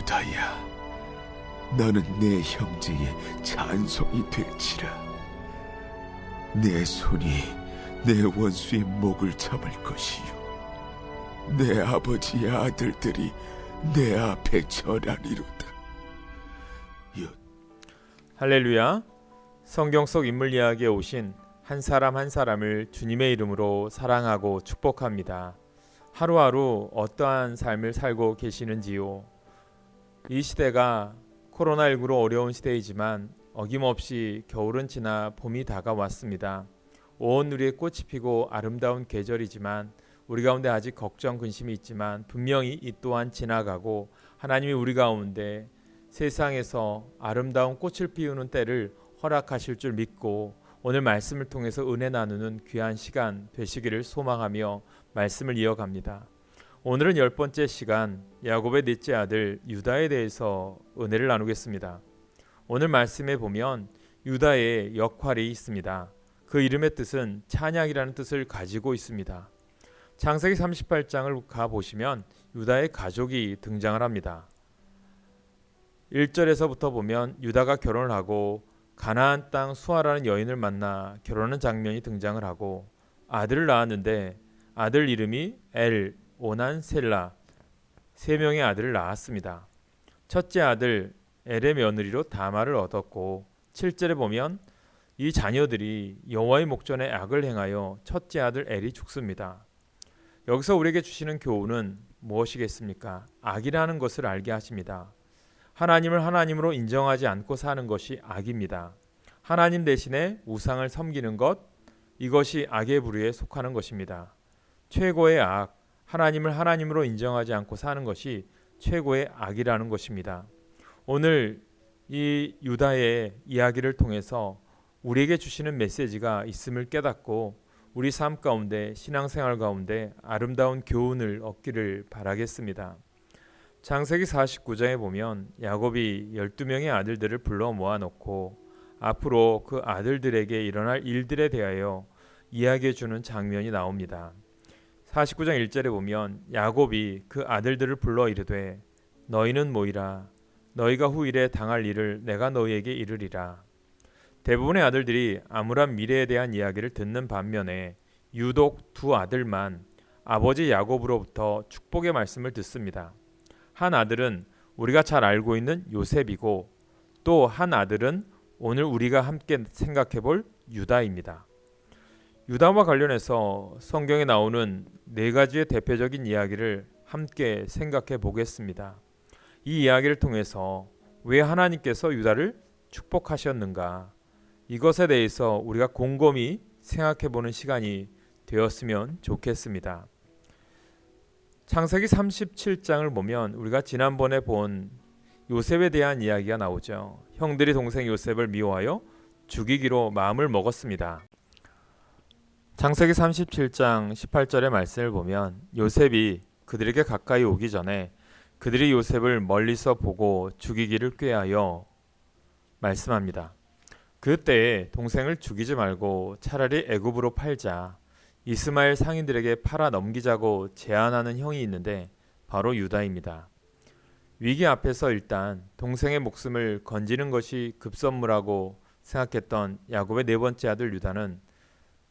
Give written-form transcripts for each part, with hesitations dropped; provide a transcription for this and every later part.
유다야, 너는 내 형제의 찬송이 될지라. 내 손이 내 원수의 목을 잡을 것이요, 내 아버지의 아들들이 내 앞에 절하리로다. 할렐루야. 성경 속 인물 이야기에 오신 한 사람 한 사람을 주님의 이름으로 사랑하고 축복합니다. 하루하루 어떠한 삶을 살고 계시는지요? 이 시대가 코로나19로 어려운 시대이지만 어김없이 겨울은 지나 봄이 다가왔습니다. 온 누리에 꽃이 피고 아름다운 계절이지만 우리 가운데 아직 걱정 근심이 있지만 분명히 이 또한 지나가고 하나님이 우리 가운데 세상에서 아름다운 꽃을 피우는 때를 허락하실 줄 믿고 오늘 말씀을 통해서 은혜 나누는 귀한 시간 되시기를 소망하며 말씀을 이어갑니다. 오늘은 10번째 시간, 야곱의 넷째 아들 유다에 대해서 은혜를 나누겠습니다. 오늘 말씀에 보면 유다의 역할이 있습니다. 그 이름의 뜻은 찬양이라는 뜻을 가지고 있습니다. 창세기 38장을 가보시면 유다의 가족이 등장을 합니다. 1절에서부터 보면 유다가 결혼을 하고 가나안 땅 수아라는 여인을 만나 결혼하는 장면이 등장을 하고 아들을 낳았는데 아들 이름이 엘, 오난, 셀라, 3명의 아들을 낳았습니다. 첫째 아들 엘의 며느리로 다말을 얻었고 7절에 보면 이 자녀들이 여호와의 목전에 악을 행하여 첫째 아들 엘이 죽습니다. 여기서 우리에게 주시는 교훈은 무엇이겠습니까? 악이라는 것을 알게 하십니다. 하나님을 하나님으로 인정하지 않고 사는 것이 악입니다. 하나님 대신에 우상을 섬기는 것, 이것이 악의 부류에 속하는 것입니다. 최고의 악, 하나님을 하나님으로 인정하지 않고 사는 것이 최고의 악이라는 것입니다. 오늘 이 유다의 이야기를 통해서 우리에게 주시는 메시지가 있음을 깨닫고 우리 삶 가운데, 신앙생활 가운데 아름다운 교훈을 얻기를 바라겠습니다. 창세기 49장에 보면 야곱이 12명의 아들들을 불러 모아놓고 앞으로 그 아들들에게 일어날 일들에 대하여 이야기해 주는 장면이 나옵니다. 49장 1절에 보면 야곱이 그 아들들을 불러 이르되 너희는 모이라, 너희가 후일에 당할 일을 내가 너희에게 이르리라. 대부분의 아들들이 암울한 미래에 대한 이야기를 듣는 반면에 유독 두 아들만 아버지 야곱으로부터 축복의 말씀을 듣습니다. 한 아들은 우리가 잘 알고 있는 요셉이고 또 한 아들은 오늘 우리가 함께 생각해 볼 유다입니다. 유다와 관련해서 성경에 나오는 4가지의 대표적인 이야기를 함께 생각해 보겠습니다. 이 이야기를 통해서 왜 하나님께서 유다를 축복하셨는가, 이것에 대해서 우리가 곰곰이 생각해 보는 시간이 되었으면 좋겠습니다. 창세기 37장을 보면 우리가 지난번에 본 요셉에 대한 이야기가 나오죠. 형들이 동생 요셉을 미워하여 죽이기로 마음을 먹었습니다. 창세기 37장 18절의 말씀을 보면 요셉이 그들에게 가까이 오기 전에 그들이 요셉을 멀리서 보고 죽이기를 꾀하여 말씀합니다. 그때에 동생을 죽이지 말고 차라리 애굽으로 팔자, 이스마엘 상인들에게 팔아 넘기자고 제안하는 형이 있는데 바로 유다입니다. 위기 앞에서 일단 동생의 목숨을 건지는 것이 급선무라고 생각했던 야곱의 4번째 아들 유다는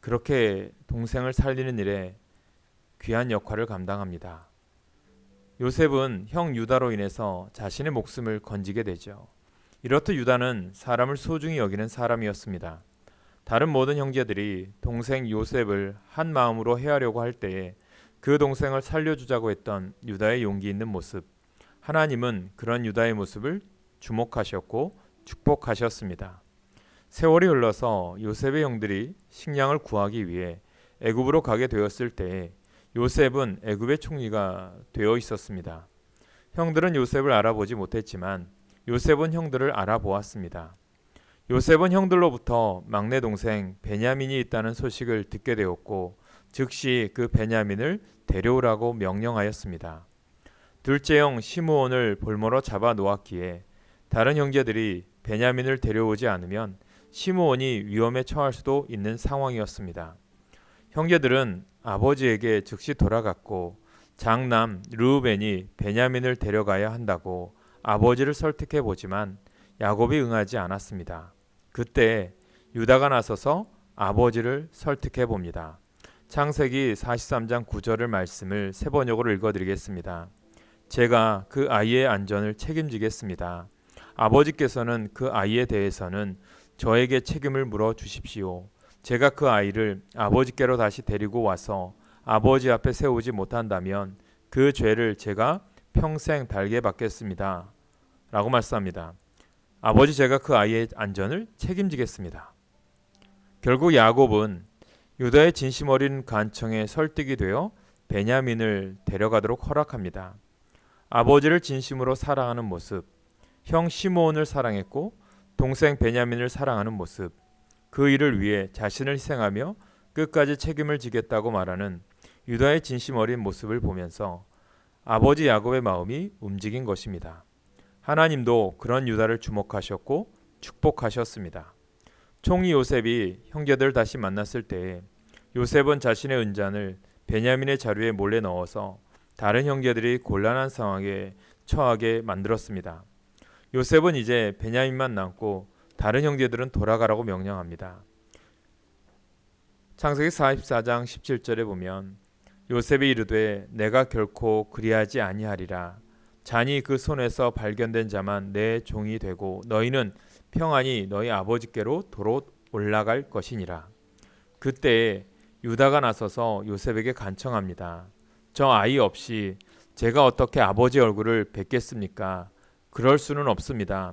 그렇게 동생을 살리는 일에 귀한 역할을 감당합니다. 요셉은 형 유다로 인해서 자신의 목숨을 건지게 되죠. 이렇듯 유다는 사람을 소중히 여기는 사람이었습니다. 다른 모든 형제들이 동생 요셉을 한 마음으로 해하려고 할 때에 그 동생을 살려주자고 했던 유다의 용기 있는 모습, 하나님은 그런 유다의 모습을 주목하셨고 축복하셨습니다. 세월이 흘러서 요셉의 형들이 식량을 구하기 위해 애굽으로 가게 되었을 때 요셉은 애굽의 총리가 되어 있었습니다. 형들은 요셉을 알아보지 못했지만 요셉은 형들을 알아보았습니다. 요셉은 형들로부터 막내 동생 베냐민이 있다는 소식을 듣게 되었고 즉시 그 베냐민을 데려오라고 명령하였습니다. 둘째 형 시므온을 볼모로 잡아 놓았기에 다른 형제들이 베냐민을 데려오지 않으면 시므온이 위험에 처할 수도 있는 상황이었습니다. 형제들은 아버지에게 즉시 돌아갔고 장남 르우벤이 베냐민을 데려가야 한다고 아버지를 설득해 보지만 야곱이 응하지 않았습니다. 그때 유다가 나서서 아버지를 설득해 봅니다. 창세기 43장 9절의 말씀을 세 번역으로 읽어드리겠습니다. 제가 그 아이의 안전을 책임지겠습니다. 아버지께서는 그 아이에 대해서는 저에게 책임을 물어 주십시오. 제가 그 아이를 아버지께로 다시 데리고 와서 아버지 앞에 세우지 못한다면 그 죄를 제가 평생 달게 받겠습니다. 라고 말씀합니다. 아버지, 제가 그 아이의 안전을 책임지겠습니다. 결국 야곱은 유다의 진심 어린 간청에 설득이 되어 베냐민을 데려가도록 허락합니다. 아버지를 진심으로 사랑하는 모습, 형 시므온을 사랑했고 동생 베냐민을 사랑하는 모습, 그 일을 위해 자신을 희생하며 끝까지 책임을 지겠다고 말하는 유다의 진심 어린 모습을 보면서 아버지 야곱의 마음이 움직인 것입니다. 하나님도 그런 유다를 주목하셨고 축복하셨습니다. 총리 요셉이 형제들을 다시 만났을 때 요셉은 자신의 은잔을 베냐민의 자루에 몰래 넣어서 다른 형제들이 곤란한 상황에 처하게 만들었습니다. 요셉은 이제 베냐민만 남고 다른 형제들은 돌아가라고 명령합니다. 창세기 44장 17절에 보면 요셉이 이르되 내가 결코 그리하지 아니하리라. 잔이 그 손에서 발견된 자만 내 종이 되고 너희는 평안히 너희 아버지께로 도로 올라갈 것이니라. 그때 유다가 나서서 요셉에게 간청합니다. 저 아이 없이 제가 어떻게 아버지 얼굴을 뵙겠습니까? 그럴 수는 없습니다.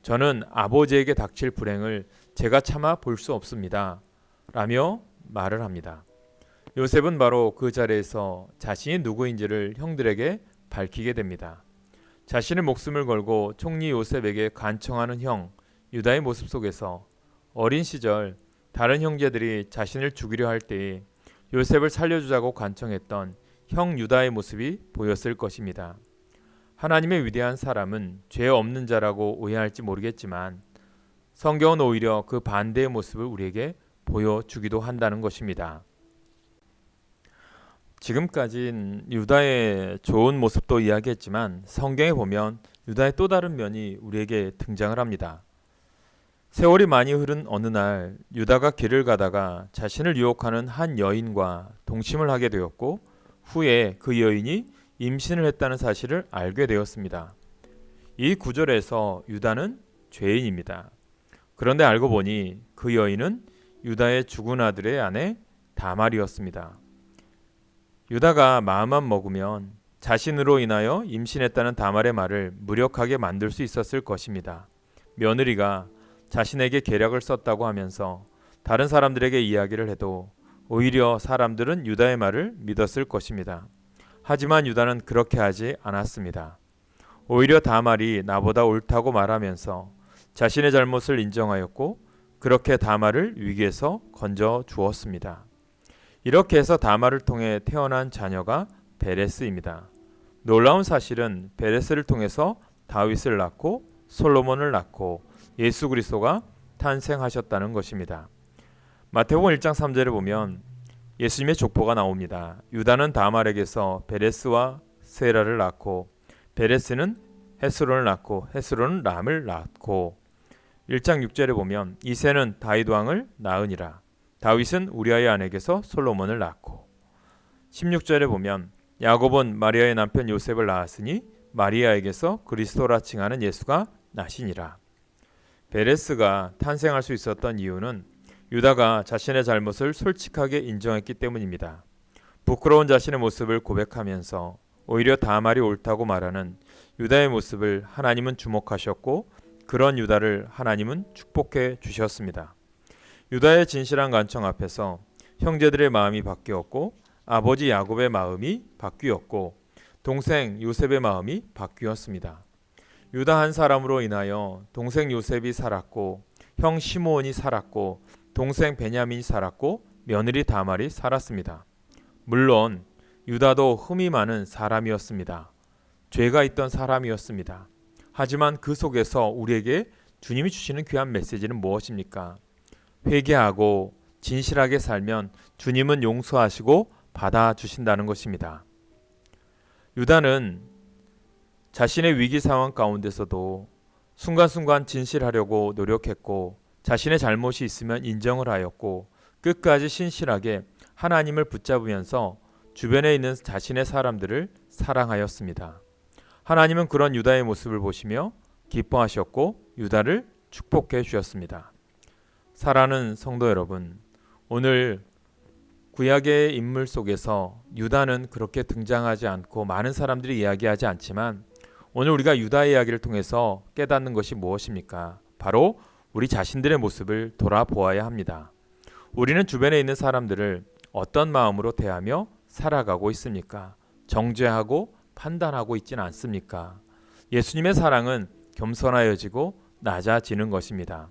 저는 아버지에게 닥칠 불행을 제가 참아 볼 수 없습니다. 라며 말을 합니다. 요셉은 바로 그 자리에서 자신이 누구인지를 형들에게 밝히게 됩니다. 자신의 목숨을 걸고 총리 요셉에게 간청하는 형 유다의 모습 속에서 어린 시절 다른 형제들이 자신을 죽이려 할 때에 요셉을 살려주자고 간청했던 형 유다의 모습이 보였을 것입니다. 하나님의 위대한 사람은 죄 없는 자라고 오해할지 모르겠지만 성경은 오히려 그 반대의 모습을 우리에게 보여주기도 한다는 것입니다. 지금까지는 유다의 좋은 모습도 이야기했지만 성경에 보면 유다의 또 다른 면이 우리에게 등장을 합니다. 세월이 많이 흐른 어느 날 유다가 길을 가다가 자신을 유혹하는 한 여인과 동침을 하게 되었고 후에 그 여인이 임신을 했다는 사실을 알게 되었습니다. 이 구절에서 유다는 죄인입니다. 그런데 알고 보니 그 여인은 유다의 죽은 아들의 아내 다말이었습니다. 유다가 마음만 먹으면 자신으로 인하여 임신했다는 다말의 말을 무력하게 만들 수 있었을 것입니다. 며느리가 자신에게 계략을 썼다고 하면서 다른 사람들에게 이야기를 해도 오히려 사람들은 유다의 말을 믿었을 것입니다. 하지만 유다는 그렇게 하지 않았습니다. 오히려 다말이 나보다 옳다고 말하면서 자신의 잘못을 인정하였고 그렇게 다말을 위기에서 건져 주었습니다. 이렇게 해서 다말을 통해 태어난 자녀가 베레스입니다. 놀라운 사실은 베레스를 통해서 다윗을 낳고 솔로몬을 낳고 예수 그리스도가 탄생하셨다는 것입니다. 마태복음 1장 3절에 보면 예수님의 족보가 나옵니다. 유다는 다말에게서 베레스와 세라를 낳고 베레스는 헤스론을 낳고 헤스론은 람을 낳고 1장 6절에 보면 이새는 다윗 왕을 낳으니라. 다윗은 우리아의 아내에게서 솔로몬을 낳고 16절에 보면 야곱은 마리아의 남편 요셉을 낳았으니 마리아에게서 그리스도라 칭하는 예수가 나시니라. 베레스가 탄생할 수 있었던 이유는 유다가 자신의 잘못을 솔직하게 인정했기 때문입니다. 부끄러운 자신의 모습을 고백하면서 오히려 다말이 옳다고 말하는 유다의 모습을 하나님은 주목하셨고 그런 유다를 하나님은 축복해 주셨습니다. 유다의 진실한 간청 앞에서 형제들의 마음이 바뀌었고 아버지 야곱의 마음이 바뀌었고 동생 요셉의 마음이 바뀌었습니다. 유다 한 사람으로 인하여 동생 요셉이 살았고 형 시므온이 살았고 동생 베냐민이 살았고 며느리 다말이 살았습니다. 물론 유다도 흠이 많은 사람이었습니다. 죄가 있던 사람이었습니다. 하지만 그 속에서 우리에게 주님이 주시는 귀한 메시지는 무엇입니까? 회개하고 진실하게 살면 주님은 용서하시고 받아주신다는 것입니다. 유다는 자신의 위기 상황 가운데서도 순간순간 진실하려고 노력했고 자신의 잘못이 있으면 인정을 하였고 끝까지 신실하게 하나님을 붙잡으면서 주변에 있는 자신의 사람들을 사랑하였습니다. 하나님은 그런 유다의 모습을 보시며 기뻐하셨고 유다를 축복해 주셨습니다. 사랑하는 성도 여러분, 오늘 구약의 인물 속에서 유다는 그렇게 등장하지 않고 많은 사람들이 이야기하지 않지만 오늘 우리가 유다의 이야기를 통해서 깨닫는 것이 무엇입니까? 바로 우리 자신들의 모습을 돌아보아야 합니다. 우리는 주변에 있는 사람들을 어떤 마음으로 대하며 살아가고 있습니까? 정죄하고 판단하고 있지는 않습니까? 예수님의 사랑은 겸손하여지고 낮아지는 것입니다.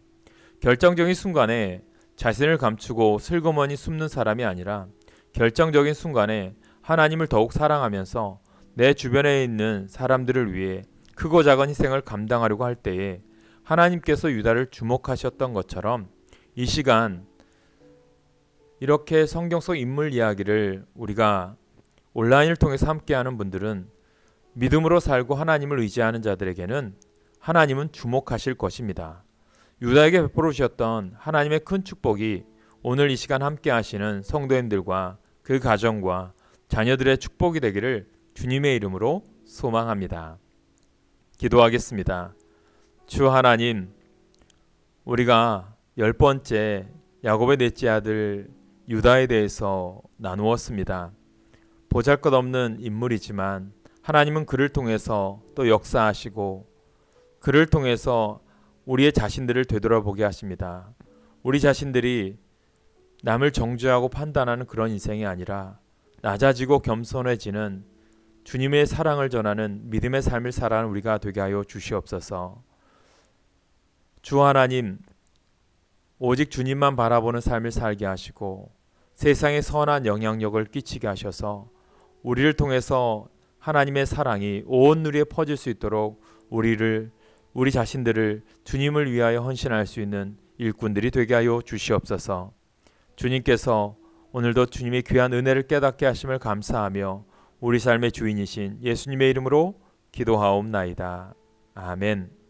결정적인 순간에 자신을 감추고 슬그머니 숨는 사람이 아니라 결정적인 순간에 하나님을 더욱 사랑하면서 내 주변에 있는 사람들을 위해 크고 작은 희생을 감당하려고 할 때에 하나님께서 유다를 주목하셨던 것처럼 이 시간 이렇게 성경 속 인물 이야기를 우리가 온라인을 통해서 함께하는 분들은 믿음으로 살고 하나님을 의지하는 자들에게는 하나님은 주목하실 것입니다. 유다에게 베풀어 주셨던 하나님의 큰 축복이 오늘 이 시간 함께 하시는 성도님들과 그 가정과 자녀들의 축복이 되기를 주님의 이름으로 소망합니다. 기도하겠습니다. 주 하나님, 우리가 10번째 야곱의 넷째 아들 유다에 대해서 나누었습니다. 보잘것없는 인물이지만 하나님은 그를 통해서 또 역사하시고 그를 통해서 우리의 자신들을 되돌아보게 하십니다. 우리 자신들이 남을 정죄하고 판단하는 그런 인생이 아니라 낮아지고 겸손해지는 주님의 사랑을 전하는 믿음의 삶을 살아가는 우리가 되게 하여 주시옵소서. 주 하나님, 오직 주님만 바라보는 삶을 살게 하시고 세상에 선한 영향력을 끼치게 하셔서 우리를 통해서 하나님의 사랑이 온 누리에 퍼질 수 있도록 우리 자신들을 주님을 위하여 헌신할 수 있는 일꾼들이 되게 하여 주시옵소서. 주님께서 오늘도 주님의 귀한 은혜를 깨닫게 하심을 감사하며 우리 삶의 주인이신 예수님의 이름으로 기도하옵나이다. 아멘.